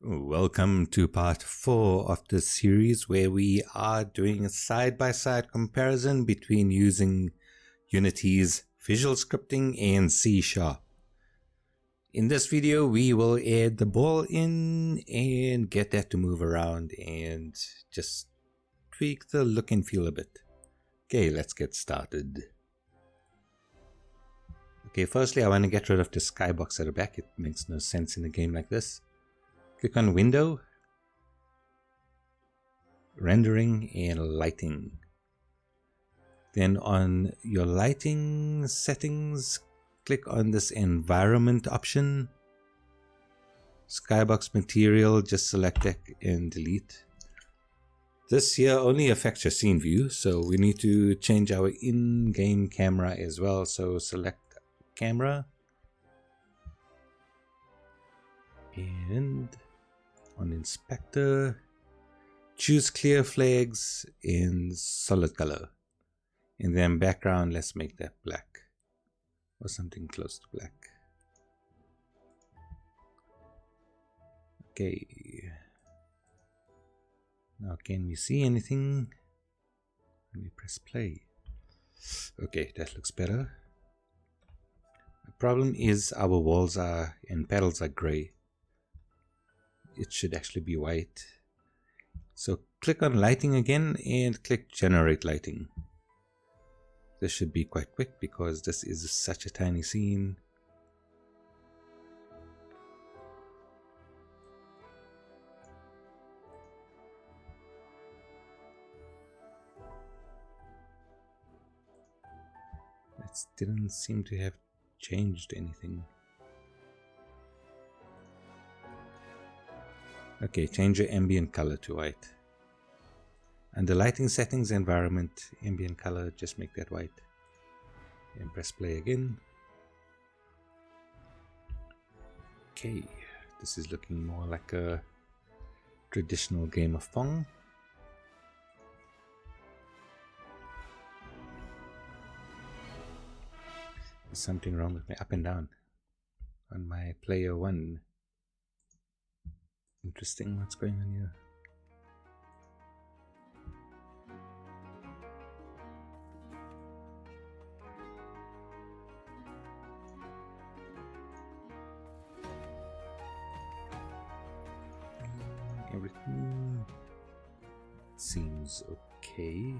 Welcome to part 4 of this series where we are doing a side-by-side comparison between using Unity's visual scripting and C#. In this video we will add the ball in and get that to move around and just tweak the look and feel a bit. Okay, let's get started. Okay, firstly I want to get rid of the skybox at the back. It makes no sense in a game like this. Click on Window, Rendering and Lighting. Then on your lighting settings, click on this Environment option. Skybox Material, just select that and delete. This here only affects your scene view, so we need to change our in-game camera as well. So select Camera. And on Inspector, choose Clear Flags in solid color. And then background, let's make that black. Or something close to black. Okay. Now can we see anything? Let me press play. Okay, that looks better. The problem is our walls are and pedals are gray. It should actually be white. So click on lighting again and click generate lighting. This should be quite quick because this is such a tiny scene. That didn't seem to have changed anything. Okay, change your ambient color to white. Under lighting settings, environment, ambient color, just make that white. And press play again. Okay, this is looking more like a traditional game of Pong. There's something wrong with my up and down on my player 1. Interesting, what's going on here? Everything seems okay.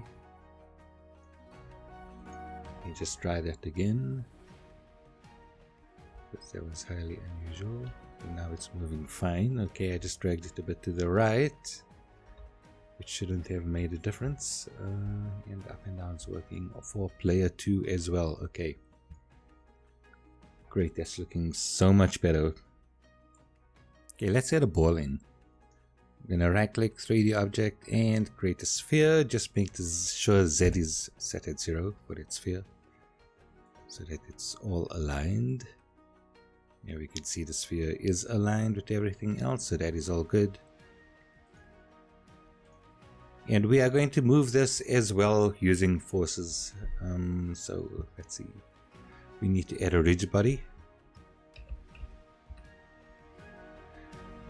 You just try that again. Because that was highly unusual. And now it's moving fine. Okay, I just dragged it a bit to the right, which shouldn't have made a difference. And up and down's working for player 2 as well. Okay, great, that's looking so much better. Okay, let's add a ball in. I'm gonna right click 3D object and create a sphere. Just make sure Z is set at 0 for its sphere so that it's all aligned. Here we can see the sphere is aligned with everything else, so that is all good. And we are going to move this as well using forces. So let's see. We need to add a ridge body.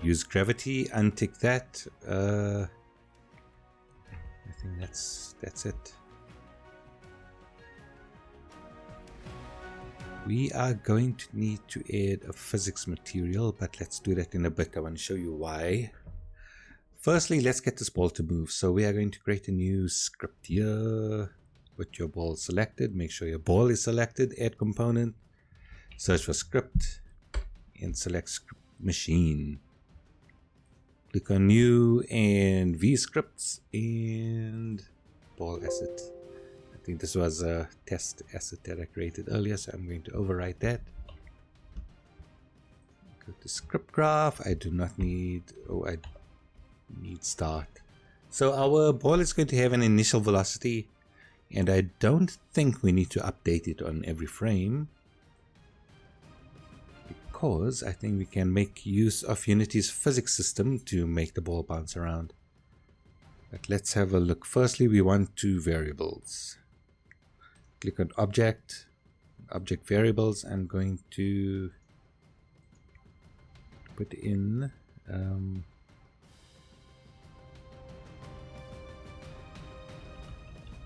Use gravity, untick that. I think that's it. We are going to need to add a physics material, but let's do that in a bit. I want to show you why. Firstly, let's get this ball to move. So we are going to create a new script here. Put your ball selected. Make sure your ball is selected. Add component. Search for script and select script machine. Click on new and V scripts and ball asset. I think this was a test asset that I created earlier, so I'm going to overwrite that. Go to script graph. I do not need, I need start. So our ball is going to have an initial velocity, and I don't think we need to update it on every frame, because I think we can make use of Unity's physics system to make the ball bounce around. But let's have a look. Firstly, we want 2 variables. Click on object, object variables. I'm going to put in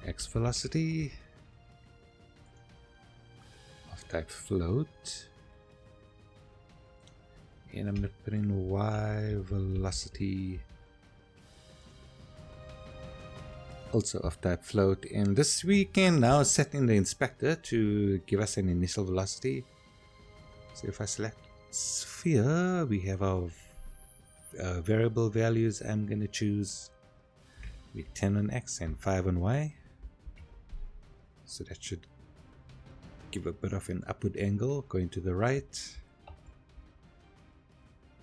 X velocity of type float, and I'm going to put in Y velocity also of type float, and this we can now set in the inspector to give us an initial velocity. So if I select sphere, we have our variable values. I'm going to choose with 10 on X and 5 on Y, so that should give a bit of an upward angle going to the right.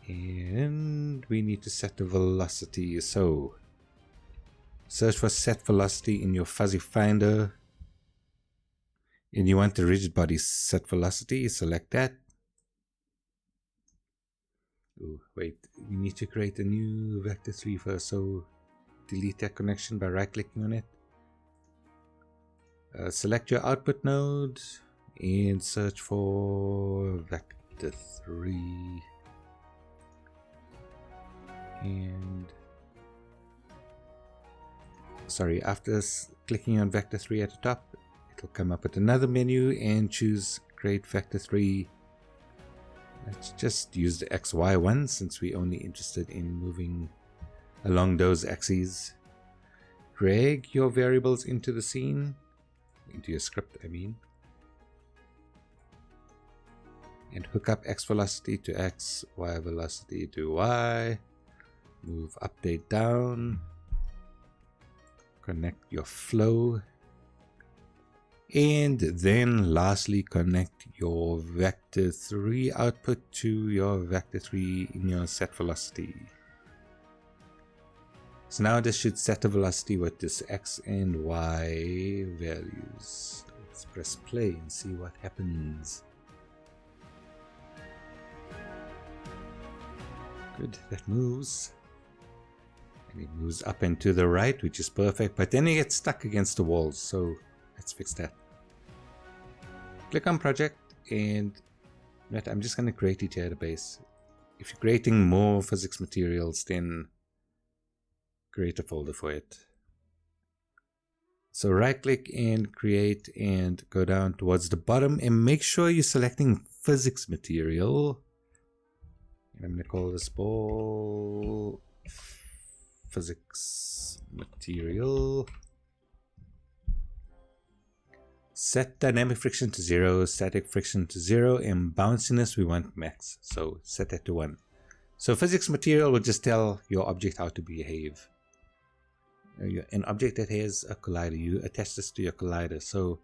And we need to set the velocity, so search for set velocity in your fuzzy finder, and you want the rigid body set velocity, select that. Oh wait, we need to create a new vector 3 first, so delete that connection by right clicking on it. Select your output node and search for vector 3, and sorry, after clicking on vector 3 at the top, it'll come up with another menu and choose create vector 3. Let's just use the XY one since we're only interested in moving along those axes. Drag your variables into the scene, into your script I mean, and hook up X velocity to X, Y velocity to Y, move update down, connect your flow, and then lastly connect your vector 3 output to your vector 3 in your set velocity. So now this should set the velocity with this X and Y values. Let's press play and see what happens. Good, that moves. And it moves up and to the right, which is perfect, but then it gets stuck against the walls, so let's fix that. Click on project, and I'm just going to create it here at the base. If you're creating more physics materials, then create a folder for it. So right click and create and go down towards the bottom and make sure you're selecting physics material. And I'm going to call this ball physics material. Set dynamic friction to 0, static friction to 0, and bounciness we want max, so set that to 1. So physics material will just tell your object how to behave. An object that has a collider, you attach this to your collider. So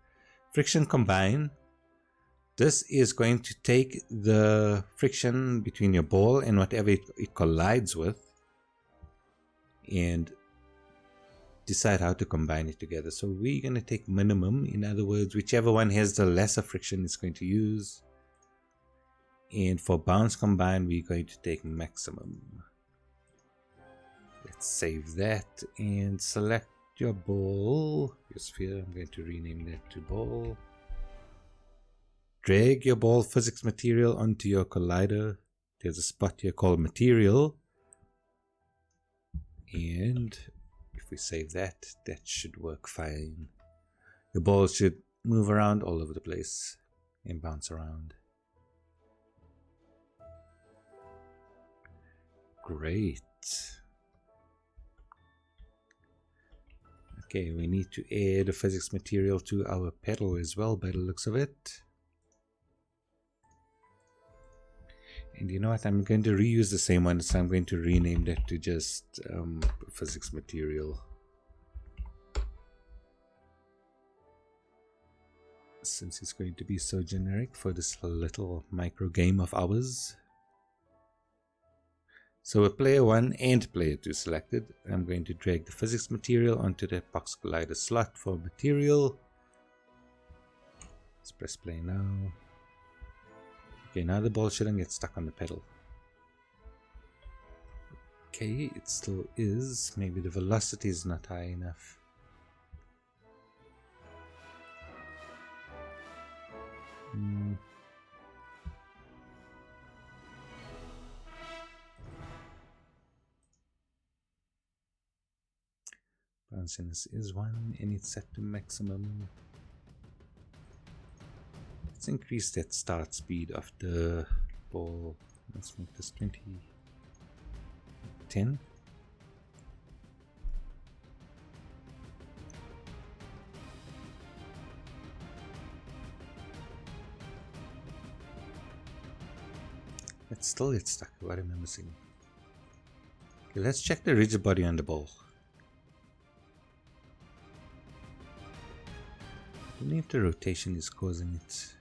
friction combine, this is going to take the friction between your ball and whatever it collides with and decide how to combine it together. So we're going to take minimum, in other words, whichever one has the lesser friction is going to use. And for bounce combine, we're going to take maximum. Let's save that and select your ball, your sphere. I'm going to rename that to ball. Drag your ball physics material onto your collider. There's a spot here called material. And if we save that, that should work fine. Your ball should move around all over the place and bounce around. Great. Okay, we need to add a physics material to our pedal as well by the looks of it. And you know what, I'm going to reuse the same one, so I'm going to rename that to just physics material. Since it's going to be so generic for this little micro game of ours. So with player 1 and player 2 selected, I'm going to drag the physics material onto the box collider slot for material. Let's press play now. Okay, now the ball shouldn't get stuck on the pedal. Okay, it still is. Maybe the velocity is not high enough. Bounciness is 1 and it's set to maximum. Let's increase that start speed of the ball. Let's make this 20. 10. Let's still get stuck. What am I missing? Okay, let's check the rigid body on the ball. I don't know if the rotation is causing it.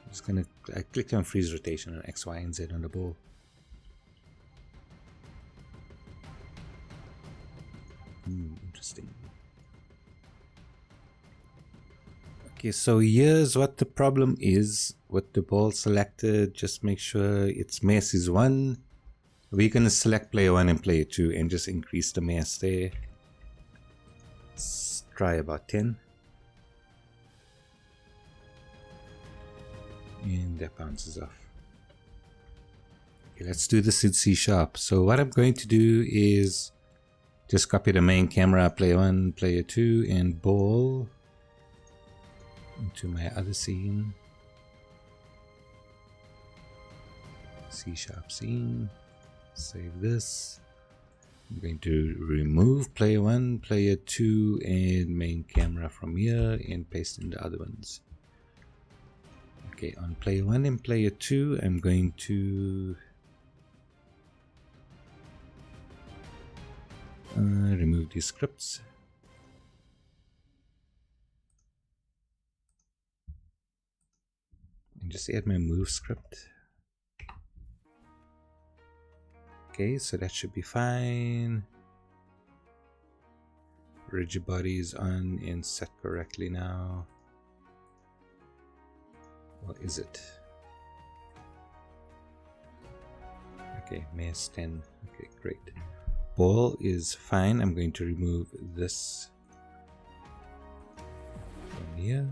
I'm just gonna click on freeze rotation on X, Y, and Z on the ball. Interesting. Okay, so here's what the problem is with the ball selected. Just make sure its mass is 1. We're gonna select player 1 and player 2 and just increase the mass there. Let's try about 10. And that bounces off. Okay, let's do this in C#. So what I'm going to do is just copy the main camera, player 1, player 2, and ball into my other scene. C# scene. Save this. I'm going to remove player 1, player 2, and main camera from here and paste in the other ones. Okay, on player 1 and player 2, I'm going to remove these scripts. And just add my move script. Okay, so that should be fine. Rigid body is on and set correctly now. Or is it? Okay, mass 10. Okay, great. Ball is fine. I'm going to remove this from here.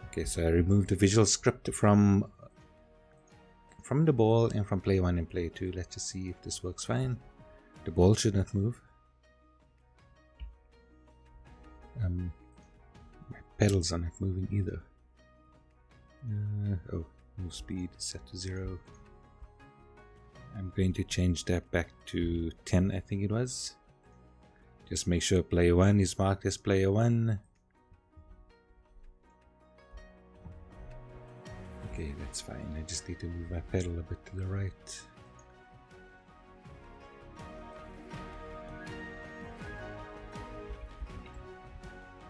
Okay, so I removed the visual script from the ball and from player 1 and player 2. Let's just see if this works fine. The ball should not move. My pedals are not moving either. Oh, move speed set to 0. I'm going to change that back to 10, I think it was. Just make sure player 1 is marked as player 1. Okay, that's fine. I just need to move my pedal a bit to the right.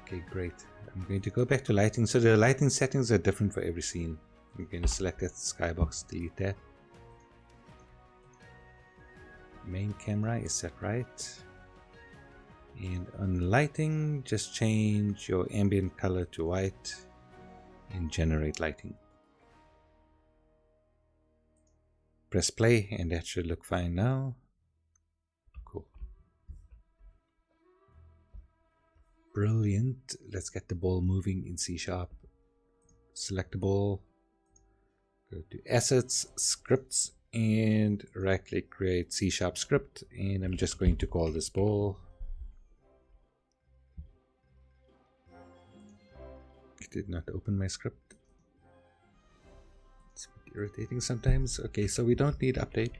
Okay, great. I'm going to go back to lighting. So the lighting settings are different for every scene. I'm going to select that skybox, delete that. Main camera is set right. And on lighting, just change your ambient color to white and generate lighting. Press play and that should look fine now. Cool. Brilliant. Let's get the ball moving in C#. Select the ball. Go to Assets, Scripts, and right click create C# script. And I'm just going to call this ball. It did not open my script. It's a bit irritating sometimes. Okay, so we don't need update.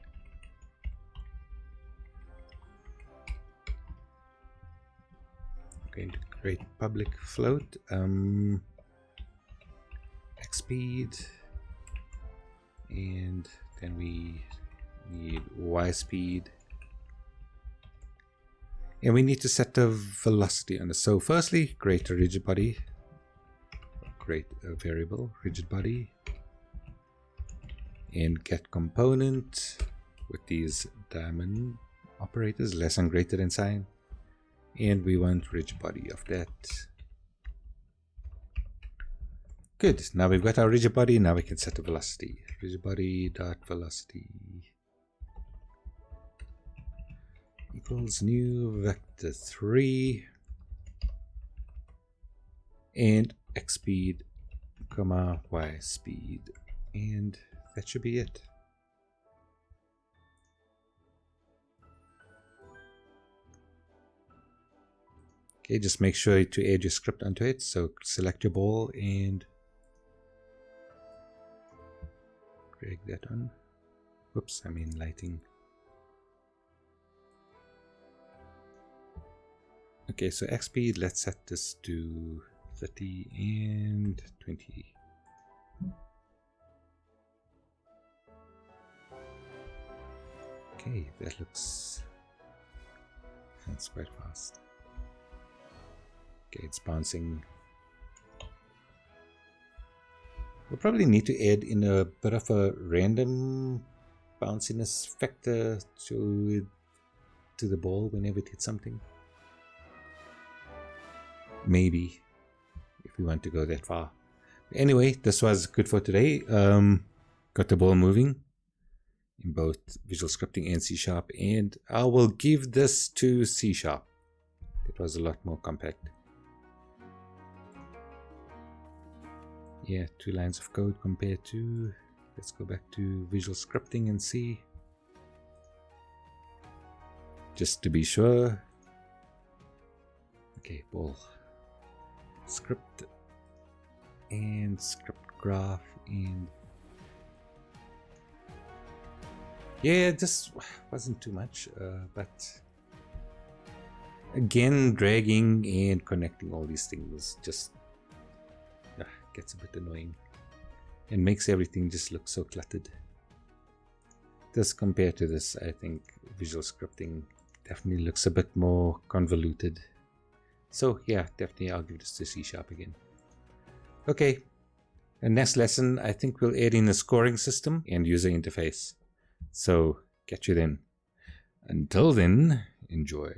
I'm going to create public float. X speed. And then we need Y speed. And we need to set the velocity on this. So firstly, create a rigid body. Create a variable, rigid body. And get component with these diamond operators, less than greater than sign. And we want rigid body of that. Good. Now we've got our rigid body. Now we can set the velocity. Rigid body dot velocity equals new vector 3 and x speed comma y speed, and that should be it. Okay, just make sure to add your script onto it. So select your ball and drag that on. Whoops, I mean lighting. Okay, so X speed, let's set this to 30 and 20. Okay, that's quite fast. Okay, it's bouncing. We'll probably need to add in a bit of a random bounciness factor to the ball whenever it hits something. Maybe, if we want to go that far. Anyway, this was good for today. Got the ball moving in both visual scripting and C#, and I will give this to C#. It was a lot more compact. Yeah, 2 lines of code compared to, let's go back to visual scripting and see, just to be sure. Okay, ball, script and script graph, and yeah, this wasn't too much, but again, dragging and connecting all these things just gets a bit annoying and makes everything just look so cluttered. This compared to this, I think visual scripting definitely looks a bit more convoluted. So yeah, definitely I'll give this to C# again. Okay, and next lesson I think we'll add in a scoring system and user interface. So catch you then. Until then, enjoy.